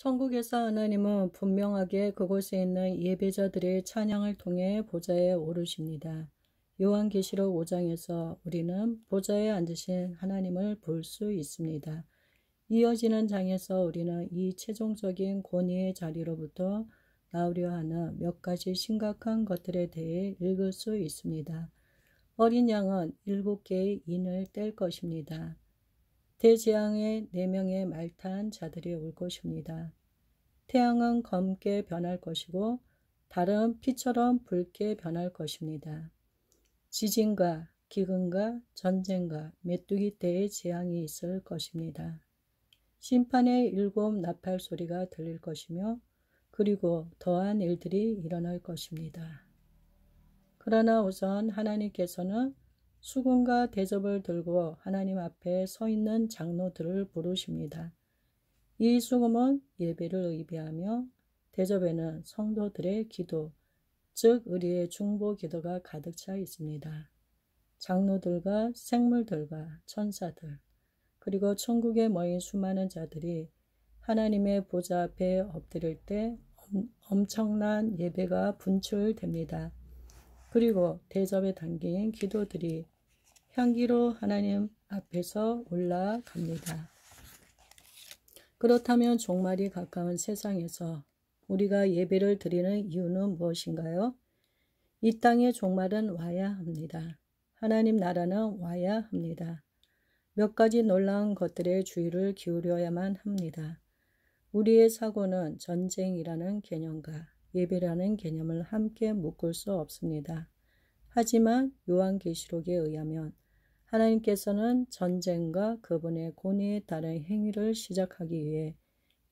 천국에서 하나님은 분명하게 그곳에 있는 예배자들의 찬양을 통해 보좌에 오르십니다. 요한계시록 5장에서 우리는 보좌에 앉으신 하나님을 볼 수 있습니다. 이어지는 장에서 우리는 이 최종적인 권위의 자리로부터 나오려 하는 몇 가지 심각한 것들에 대해 읽을 수 있습니다. 어린 양은 7개의 인을 뗄 것입니다. 대재앙에 4명의 말탄 자들이 올 것입니다. 태양은 검게 변할 것이고 달은 피처럼 붉게 변할 것입니다. 지진과 기근과 전쟁과 메뚜기 떼의 재앙이 있을 것입니다. 심판의 7 나팔 소리가 들릴 것이며 그리고 더한 일들이 일어날 것입니다. 그러나 우선 하나님께서는 수금과 대접을 들고 하나님 앞에 서 있는 장로들을 부르십니다. 이 수금은 예배를 의미하며 대접에는 성도들의 기도, 즉 의리의 중보 기도가 가득 차 있습니다. 장로들과 생물들과 천사들, 그리고 천국에 모인 수많은 자들이 하나님의 보좌 앞에 엎드릴 때 엄청난 예배가 분출됩니다. 그리고 대접에 담긴 기도들이 향기로 하나님 앞에서 올라갑니다. 그렇다면 종말이 가까운 세상에서 우리가 예배를 드리는 이유는 무엇인가요? 이 땅의 종말은 와야 합니다. 하나님 나라는 와야 합니다. 몇 가지 놀라운 것들에 주의를 기울여야만 합니다. 우리의 사고는 전쟁이라는 개념과 예배라는 개념을 함께 묶을 수 없습니다. 하지만 요한계시록에 의하면 하나님께서는 전쟁과 그분의 권위에 따른 행위를 시작하기 위해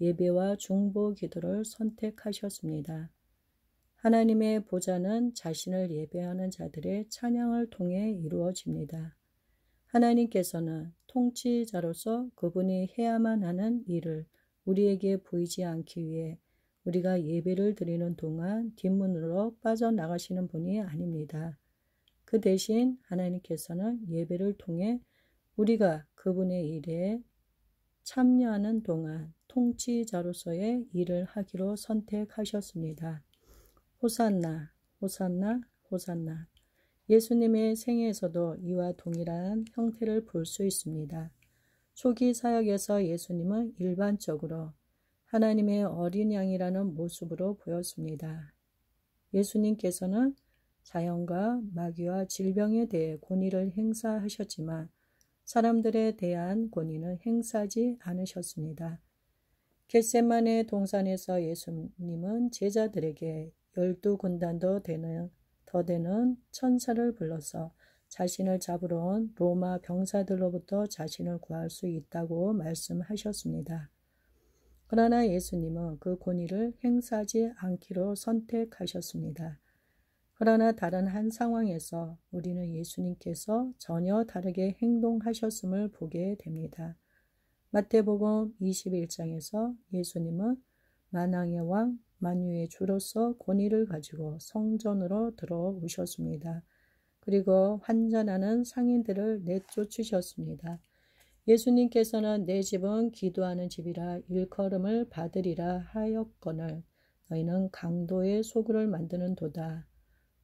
예배와 중보 기도를 선택하셨습니다. 하나님의 보좌는 자신을 예배하는 자들의 찬양을 통해 이루어집니다. 하나님께서는 통치자로서 그분이 해야만 하는 일을 우리에게 보이지 않기 위해 우리가 예배를 드리는 동안 뒷문으로 빠져나가시는 분이 아닙니다. 그 대신 하나님께서는 예배를 통해 우리가 그분의 일에 참여하는 동안 통치자로서의 일을 하기로 선택하셨습니다. 호산나, 호산나, 호산나. 예수님의 생애에서도 이와 동일한 형태를 볼 수 있습니다. 초기 사역에서 예수님은 일반적으로 하나님의 어린 양이라는 모습으로 보였습니다. 예수님께서는 자연과 마귀와 질병에 대해 권위를 행사하셨지만 사람들에 대한 권위는 행사하지 않으셨습니다. 겟세마네 동산에서 예수님은 제자들에게 12군단도 더 되는 천사를 불러서 자신을 잡으러 온 로마 병사들로부터 자신을 구할 수 있다고 말씀하셨습니다. 그러나 예수님은 그 권위를 행사하지 않기로 선택하셨습니다. 그러나 다른 한 상황에서 우리는 예수님께서 전혀 다르게 행동하셨음을 보게 됩니다. 마태복음 21장에서 예수님은 만왕의 왕, 만유의 주로서 권위를 가지고 성전으로 들어오셨습니다. 그리고 환전하는 상인들을 내쫓으셨습니다. 예수님께서는 내 집은 기도하는 집이라 일컬음을 받으리라 하였거늘 너희는 강도의 소굴을 만드는 도다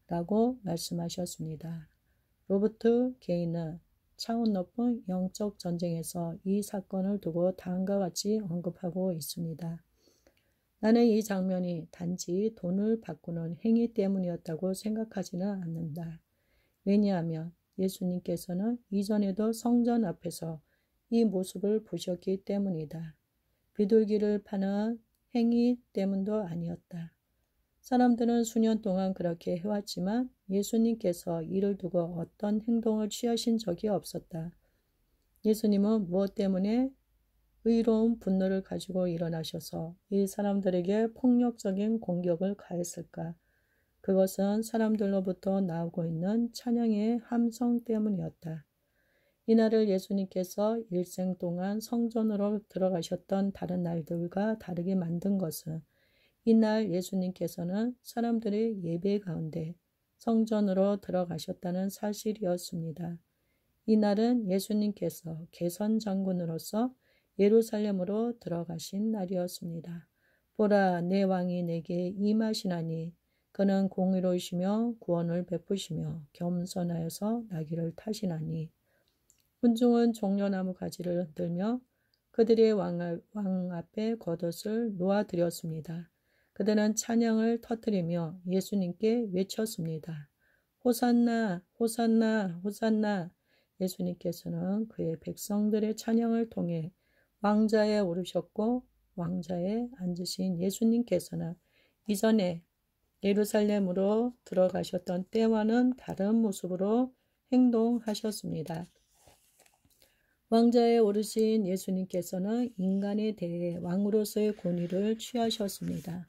라고 말씀하셨습니다. 로버트 게이는 차원 높은 영적 전쟁에서 이 사건을 두고 다음과 같이 언급하고 있습니다. 나는 이 장면이 단지 돈을 바꾸는 행위 때문이었다고 생각하지는 않는다. 왜냐하면 예수님께서는 이전에도 성전 앞에서 이 모습을 보셨기 때문이다. 비둘기를 파는 행위 때문도 아니었다. 사람들은 수년 동안 그렇게 해왔지만 예수님께서 이를 두고 어떤 행동을 취하신 적이 없었다. 예수님은 무엇 때문에 의로운 분노를 가지고 일어나셔서 이 사람들에게 폭력적인 공격을 가했을까? 그것은 사람들로부터 나오고 있는 찬양의 함성 때문이었다. 이날을 예수님께서 일생 동안 성전으로 들어가셨던 다른 날들과 다르게 만든 것은 이날 예수님께서는 사람들의 예배 가운데 성전으로 들어가셨다는 사실이었습니다. 이날은 예수님께서 개선 장군으로서 예루살렘으로 들어가신 날이었습니다. 보라, 내 왕이 내게 임하시나니 그는 공의로우시며 구원을 베푸시며 겸손하여서 나귀를 타시나니 군중은 종려나무 가지를 흔들며 그들의 왕 앞에 겉옷을 놓아드렸습니다. 그들은 찬양을 터뜨리며 예수님께 외쳤습니다. 호산나, 호산나, 호산나. 예수님께서는 그의 백성들의 찬양을 통해 왕자에 오르셨고 왕자에 앉으신 예수님께서는 이전에 예루살렘으로 들어가셨던 때와는 다른 모습으로 행동하셨습니다. 왕자에 오르신 예수님께서는 인간에 대해 왕으로서의 권위를 취하셨습니다.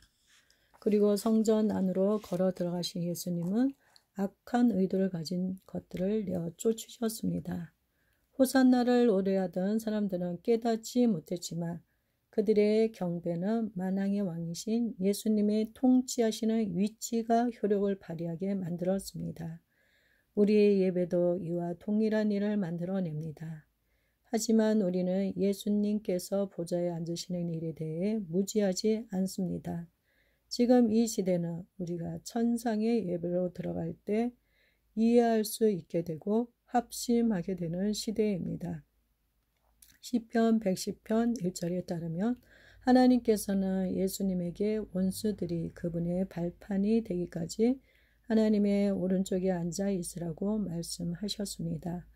그리고 성전 안으로 걸어 들어가신 예수님은 악한 의도를 가진 것들을 내어 쫓으셨습니다. 호산나를 오래하던 사람들은 깨닫지 못했지만 그들의 경배는 만왕의 왕이신 예수님의 통치하시는 위치가 효력을 발휘하게 만들었습니다. 우리의 예배도 이와 동일한 일을 만들어냅니다. 하지만 우리는 예수님께서 보좌에 앉으시는 일에 대해 무지하지 않습니다. 지금 이 시대는 우리가 천상의 예배로 들어갈 때 이해할 수 있게 되고 합심하게 되는 시대입니다. 시편 110편 1절에 따르면 하나님께서는 예수님에게 원수들이 그분의 발판이 되기까지 하나님의 오른쪽에 앉아 있으라고 말씀하셨습니다.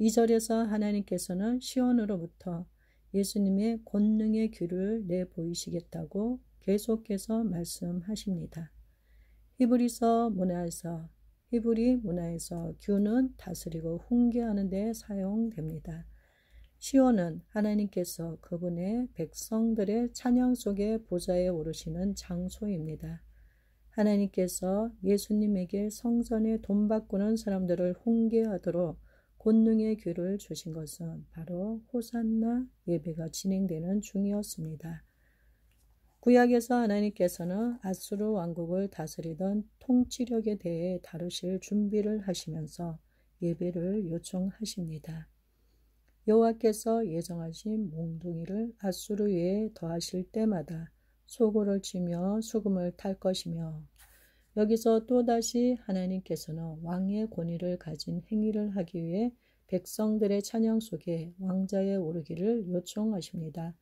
2절에서 하나님께서는 시온으로부터 예수님의 권능의 귀를 내보이시겠다고 계속해서 말씀하십니다. 히브리 문화에서 규는 다스리고 훈계하는 데 사용됩니다. 시온은 하나님께서 그분의 백성들의 찬양 속에 보좌에 오르시는 장소입니다. 하나님께서 예수님에게 성전에 돈 바꾸는 사람들을 훈계하도록 권능의 귀를 주신 것은 바로 호산나 예배가 진행되는 중이었습니다. 구약에서 하나님께서는 아수르 왕국을 다스리던 통치력에 대해 다루실 준비를 하시면서 예배를 요청하십니다. 여호와께서 예정하신 몽둥이를 아수르 위에 더하실 때마다 소고를 치며 수금을 탈 것이며 여기서 또다시 하나님께서는 왕의 권위를 가진 행위를 하기 위해 백성들의 찬양 속에 왕자에 오르기를 요청하십니다.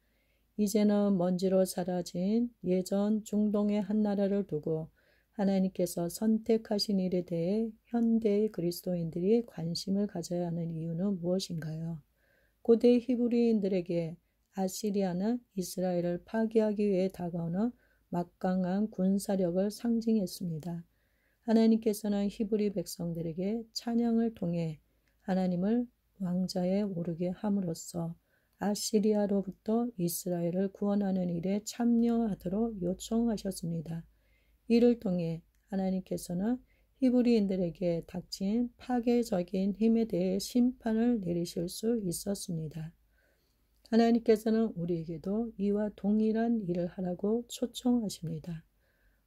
이제는 먼지로 사라진 예전 중동의 한 나라를 두고 하나님께서 선택하신 일에 대해 현대의 그리스도인들이 관심을 가져야 하는 이유는 무엇인가요? 고대 히브리인들에게 아시리아는 이스라엘을 파괴하기 위해 다가오는 막강한 군사력을 상징했습니다. 하나님께서는 히브리 백성들에게 찬양을 통해 하나님을 왕자에 오르게 함으로써 아시리아로부터 이스라엘을 구원하는 일에 참여하도록 요청하셨습니다. 이를 통해 하나님께서는 히브리인들에게 닥친 파괴적인 힘에 대해 심판을 내리실 수 있었습니다. 하나님께서는 우리에게도 이와 동일한 일을 하라고 초청하십니다.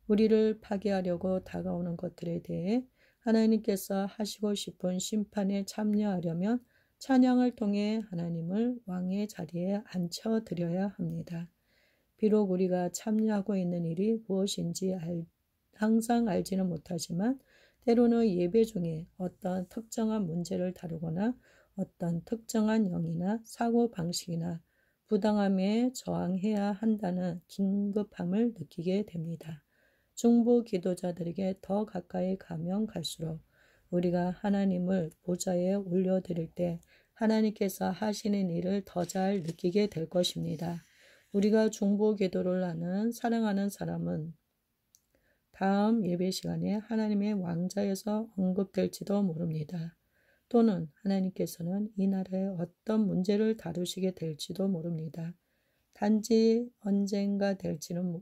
우리를 파괴하려고 다가오는 것들에 대해 하나님께서 하시고 싶은 심판에 참여하려면 찬양을 통해 하나님을 왕의 자리에 앉혀드려야 합니다. 비록 우리가 참여하고 있는 일이 무엇인지 항상 알지는 못하지만 때로는 예배 중에 어떤 특정한 문제를 다루거나 어떤 특정한 영이나 사고 방식이나 부당함에 저항해야 한다는 긴급함을 느끼게 됩니다. 중보 기도자들에게 더 가까이 가면 갈수록 우리가 하나님을 보좌에 올려드릴 때 하나님께서 하시는 일을 더 잘 느끼게 될 것입니다. 우리가 중보 기도를 하는 사랑하는 사람은 다음 예배 시간에 하나님의 왕자에서 언급될지도 모릅니다. 또는 하나님께서는 이 나라의 어떤 문제를 다루시게 될지도 모릅니다. 단지 언젠가 될지는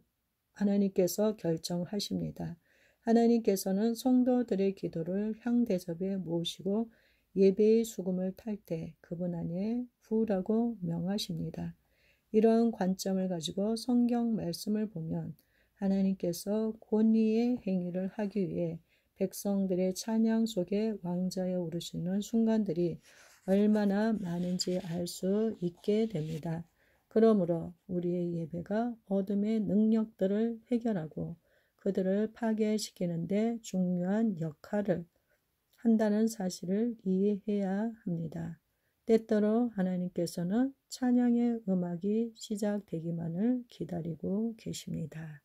하나님께서 결정하십니다. 하나님께서는 성도들의 기도를 향대접에 모으시고 예배의 수금을 탈 때 그분 안에 부으라고 명하십니다. 이러한 관점을 가지고 성경 말씀을 보면 하나님께서 권위의 행위를 하기 위해 백성들의 찬양 속에 왕자에 오르시는 순간들이 얼마나 많은지 알 수 있게 됩니다. 그러므로 우리의 예배가 어둠의 능력들을 해결하고 그들을 파괴시키는 데 중요한 역할을 한다는 사실을 이해해야 합니다. 때때로 하나님께서는 찬양의 음악이 시작되기만을 기다리고 계십니다.